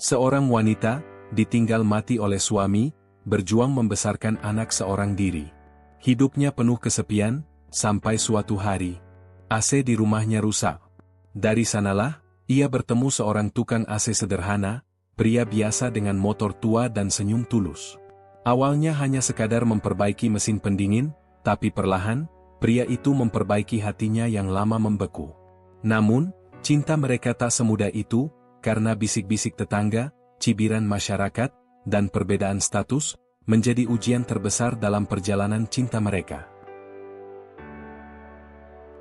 Seorang wanita, ditinggal mati oleh suami, berjuang membesarkan anak seorang diri. Hidupnya penuh kesepian, sampai suatu hari, AC di rumahnya rusak. Dari sanalah, ia bertemu seorang tukang AC sederhana, pria biasa dengan motor tua dan senyum tulus. Awalnya hanya sekadar memperbaiki mesin pendingin, tapi perlahan, pria itu memperbaiki hatinya yang lama membeku. Namun, cinta mereka tak semudah itu, karena bisik-bisik tetangga, cibiran masyarakat, dan perbedaan status, menjadi ujian terbesar dalam perjalanan cinta mereka.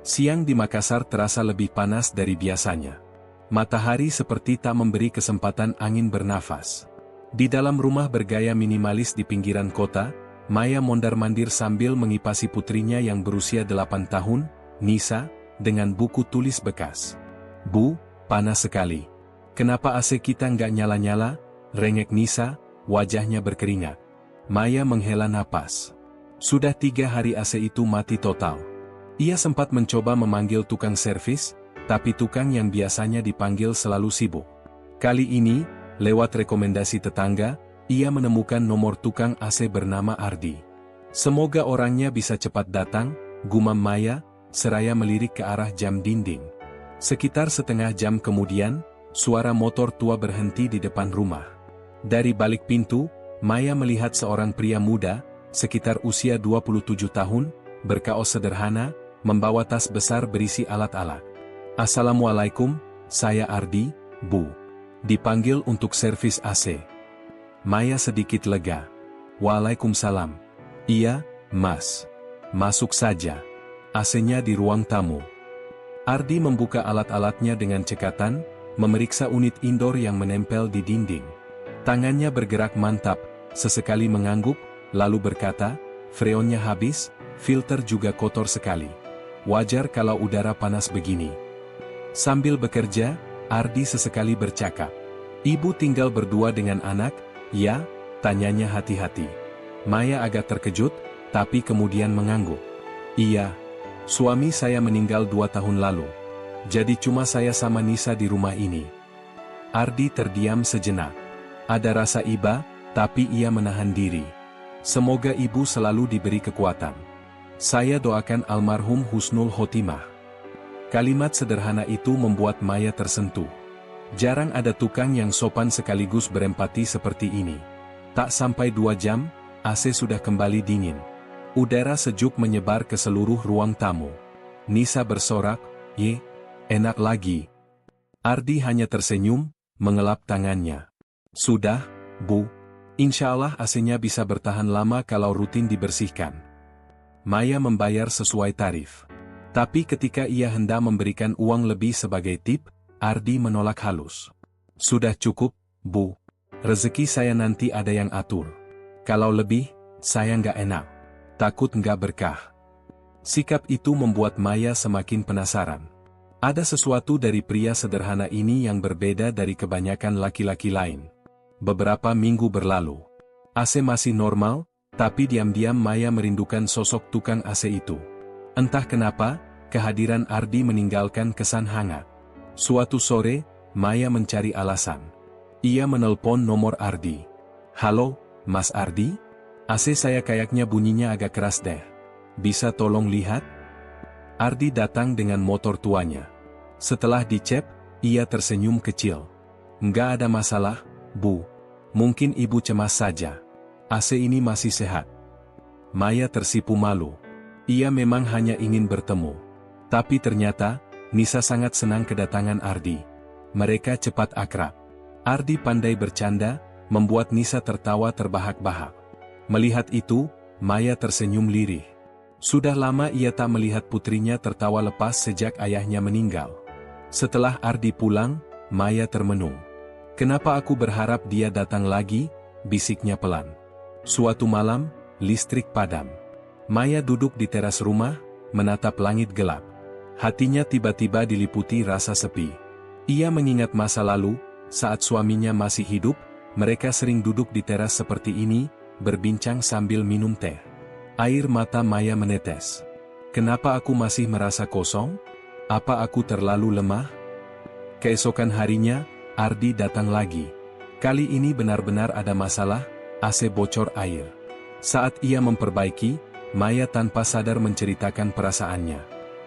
Siang di Makassar terasa lebih panas dari biasanya. Matahari seperti tak memberi kesempatan angin bernafas. Di dalam rumah bergaya minimalis di pinggiran kota, Maya mondar-mandir sambil mengipasi putrinya yang berusia 8 tahun, Nisa, dengan buku tulis bekas. "Bu, panas sekali. Kenapa AC kita nggak nyala-nyala?" rengek Nisa, wajahnya berkeringat. Maya menghela napas. Sudah 3 hari AC itu mati total. Ia sempat mencoba memanggil tukang servis, tapi tukang yang biasanya dipanggil selalu sibuk. Kali ini, lewat rekomendasi tetangga, ia menemukan nomor tukang AC bernama Ardi. Semoga orangnya bisa cepat datang, gumam Maya, seraya melirik ke arah jam dinding. Sekitar setengah jam kemudian, suara motor tua berhenti di depan rumah. Dari balik pintu, Maya melihat seorang pria muda, sekitar usia 27 tahun, berkaos sederhana, membawa tas besar berisi alat-alat. "Assalamualaikum, saya Ardi, Bu. Dipanggil untuk servis AC." Maya sedikit lega. "Waalaikumsalam. Iya, Mas. Masuk saja. AC-nya di ruang tamu." Ardi membuka alat-alatnya dengan cekatan, memeriksa unit indoor yang menempel di dinding. Tangannya bergerak mantap, sesekali mengangguk, lalu berkata, "Freonnya habis, filter juga kotor sekali. Wajar kalau udara panas begini." Sambil bekerja, Ardi sesekali bercakap. "Ibu tinggal berdua dengan anak, ya?" tanyanya hati-hati. Maya agak terkejut, tapi kemudian mengangguk. "Iya. Suami saya meninggal 2 tahun lalu. Jadi cuma saya sama Nisa di rumah ini." Ardi terdiam sejenak. Ada rasa iba, tapi ia menahan diri. "Semoga ibu selalu diberi kekuatan. Saya doakan almarhum husnul khotimah." Kalimat sederhana itu membuat Maya tersentuh. Jarang ada tukang yang sopan sekaligus berempati seperti ini. Tak sampai 2 jam, AC sudah kembali dingin. Udara sejuk menyebar ke seluruh ruang tamu. Nisa bersorak, "Ye, enak lagi." Ardi hanya tersenyum, mengelap tangannya. "Sudah, Bu. Insya Allah AC-nya bisa bertahan lama kalau rutin dibersihkan." Maya membayar sesuai tarif. Tapi ketika ia hendak memberikan uang lebih sebagai tip, Ardi menolak halus. "Sudah cukup, Bu. Rezeki saya nanti ada yang atur. Kalau lebih, saya nggak enak. Takut nggak berkah." Sikap itu membuat Maya semakin penasaran. Ada sesuatu dari pria sederhana ini yang berbeda dari kebanyakan laki-laki lain. Beberapa minggu berlalu. AC masih normal, tapi diam-diam Maya merindukan sosok tukang AC itu. Entah kenapa, kehadiran Ardi meninggalkan kesan hangat. Suatu sore, Maya mencari alasan. Ia menelpon nomor Ardi. "Halo, Mas Ardi? AC saya kayaknya bunyinya agak keras deh. Bisa tolong lihat?" Ardi datang dengan motor tuanya. Setelah dicek, ia tersenyum kecil. "Nggak ada masalah, Bu. Mungkin ibu cemas saja. AC ini masih sehat." Maya tersipu malu. Ia memang hanya ingin bertemu. Tapi ternyata, Nisa sangat senang kedatangan Ardi. Mereka cepat akrab. Ardi pandai bercanda, membuat Nisa tertawa terbahak-bahak. Melihat itu, Maya tersenyum lirih. Sudah lama ia tak melihat putrinya tertawa lepas sejak ayahnya meninggal. Setelah Ardi pulang, Maya termenung. "Kenapa aku berharap dia datang lagi?" bisiknya pelan. Suatu malam, listrik padam. Maya duduk di teras rumah, menatap langit gelap. Hatinya tiba-tiba diliputi rasa sepi. Ia mengingat masa lalu, saat suaminya masih hidup, mereka sering duduk di teras seperti ini, berbincang sambil minum teh. Air mata Maya menetes. "Kenapa aku masih merasa kosong? Apa aku terlalu lemah?" Keesokan harinya, Ardi datang lagi. Kali ini benar-benar ada masalah, AC bocor air. Saat ia memperbaiki, Maya tanpa sadar menceritakan perasaannya.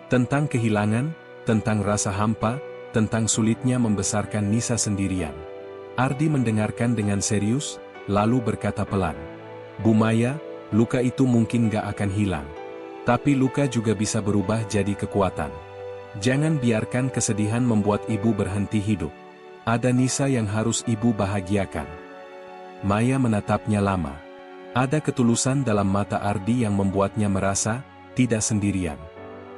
Tentang kehilangan, tentang rasa hampa, tentang sulitnya membesarkan Nisa sendirian. Ardi mendengarkan dengan serius, lalu berkata pelan. Bu Maya, luka itu mungkin gak akan hilang. Tapi luka juga bisa berubah jadi kekuatan. Jangan biarkan kesedihan membuat ibu berhenti hidup. Ada Nisa yang harus ibu bahagiakan. Maya menatapnya lama. Ada ketulusan dalam mata Ardi yang membuatnya merasa tidak sendirian.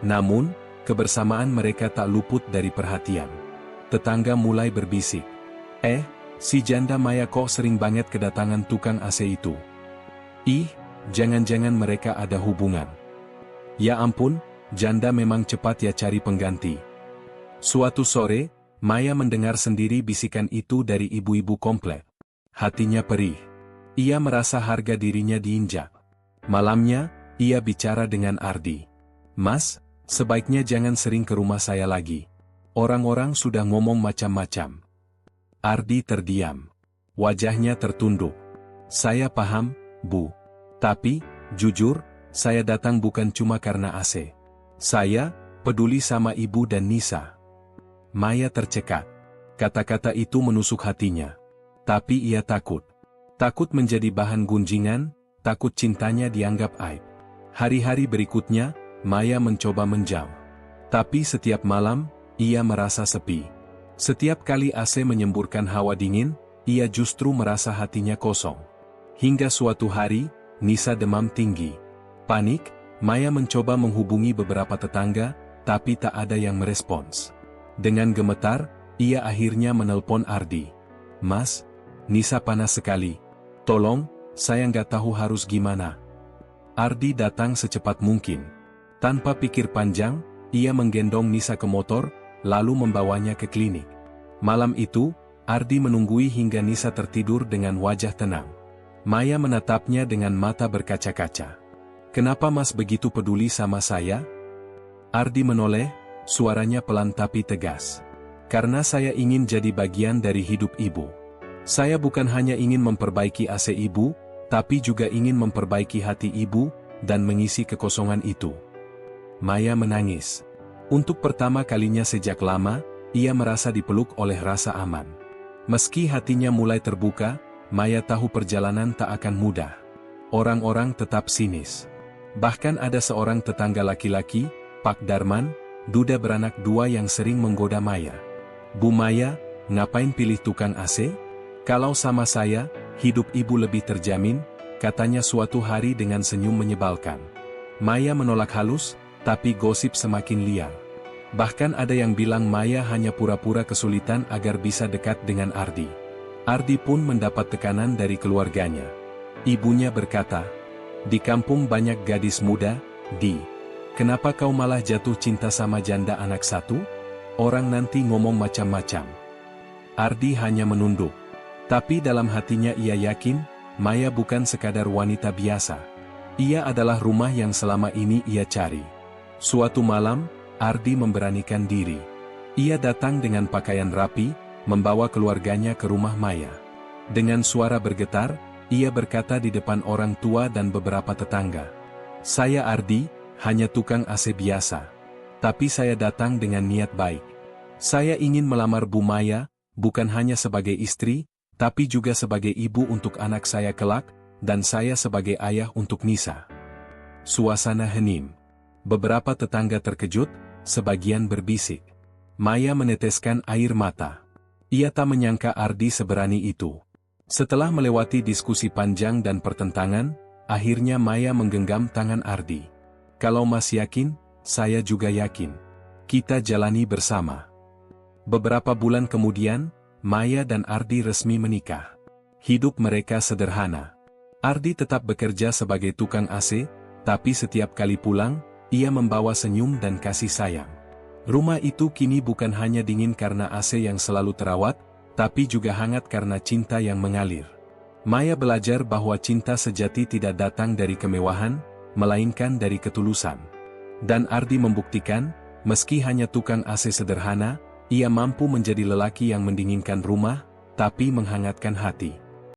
Namun, kebersamaan mereka tak luput dari perhatian. Tetangga mulai berbisik. Si janda Maya kok sering banget kedatangan tukang AC itu. Ih, jangan-jangan mereka ada hubungan. Ya ampun, janda memang cepat ya cari pengganti. Suatu sore, Maya mendengar sendiri bisikan itu dari ibu-ibu komplek. Hatinya perih. Ia merasa harga dirinya diinjak. Malamnya, ia bicara dengan Ardi. Mas, sebaiknya jangan sering ke rumah saya lagi. Orang-orang sudah ngomong macam-macam. Ardi terdiam. Wajahnya tertunduk. Saya paham, Bu. Tapi, jujur, saya datang bukan cuma karena AC. Saya peduli sama ibu dan Nisa. Maya tercekat. Kata-kata itu menusuk hatinya. Tapi ia takut. Takut menjadi bahan gunjingan, takut cintanya dianggap aib. Hari-hari berikutnya, Maya mencoba menjauh. Tapi setiap malam, ia merasa sepi. Setiap kali AC menyemburkan hawa dingin, ia justru merasa hatinya kosong. Hingga suatu hari, Nisa demam tinggi. Panik, Maya mencoba menghubungi beberapa tetangga, tapi tak ada yang merespons. Dengan gemetar, ia akhirnya menelpon Ardi. Mas, Nisa panas sekali. Tolong, saya nggak tahu harus gimana. Ardi datang secepat mungkin. Tanpa pikir panjang, ia menggendong Nisa ke motor, lalu membawanya ke klinik. Malam itu, Ardi menunggui hingga Nisa tertidur dengan wajah tenang. Maya menatapnya dengan mata berkaca-kaca. Kenapa Mas begitu peduli sama saya? Ardi menoleh, suaranya pelan tapi tegas. Karena saya ingin jadi bagian dari hidup ibu. Saya bukan hanya ingin memperbaiki AC ibu, tapi juga ingin memperbaiki hati ibu, dan mengisi kekosongan itu. Maya menangis. Untuk pertama kalinya sejak lama, ia merasa dipeluk oleh rasa aman. Meski hatinya mulai terbuka, Maya tahu perjalanan tak akan mudah. Orang-orang tetap sinis. Bahkan ada seorang tetangga laki-laki, Pak Darman, duda beranak 2 yang sering menggoda Maya. Bu Maya, ngapain pilih tukang AC? Kalau sama saya, hidup ibu lebih terjamin, katanya suatu hari dengan senyum menyebalkan. Maya menolak halus, tapi gosip semakin liar. Bahkan ada yang bilang Maya hanya pura-pura kesulitan agar bisa dekat dengan Ardi. Ardi pun mendapat tekanan dari keluarganya. Ibunya berkata, di kampung banyak gadis muda, kenapa kau malah jatuh cinta sama janda anak satu? Orang nanti ngomong macam-macam. Ardi hanya menunduk. Tapi dalam hatinya ia yakin, Maya bukan sekadar wanita biasa. Ia adalah rumah yang selama ini ia cari. Suatu malam, Ardi memberanikan diri. Ia datang dengan pakaian rapi, membawa keluarganya ke rumah Maya. Dengan suara bergetar, ia berkata di depan orang tua dan beberapa tetangga. Saya Ardi, hanya tukang AC biasa. Tapi saya datang dengan niat baik. Saya ingin melamar Bu Maya, bukan hanya sebagai istri, tapi juga sebagai ibu untuk anak saya kelak, dan saya sebagai ayah untuk Nisa. Suasana hening. Beberapa tetangga terkejut, sebagian berbisik. Maya meneteskan air mata. Ia tak menyangka Ardi seberani itu. Setelah melewati diskusi panjang dan pertentangan, akhirnya Maya menggenggam tangan Ardi. Kalau Mas yakin, saya juga yakin. Kita jalani bersama. Beberapa bulan kemudian, Maya dan Ardi resmi menikah. Hidup mereka sederhana. Ardi tetap bekerja sebagai tukang AC, tapi setiap kali pulang, ia membawa senyum dan kasih sayang. Rumah itu kini bukan hanya dingin karena AC yang selalu terawat, tapi juga hangat karena cinta yang mengalir. Maya belajar bahwa cinta sejati tidak datang dari kemewahan, melainkan dari ketulusan. Dan Ardi membuktikan, meski hanya tukang AC sederhana, ia mampu menjadi lelaki yang mendinginkan rumah, tapi menghangatkan hati.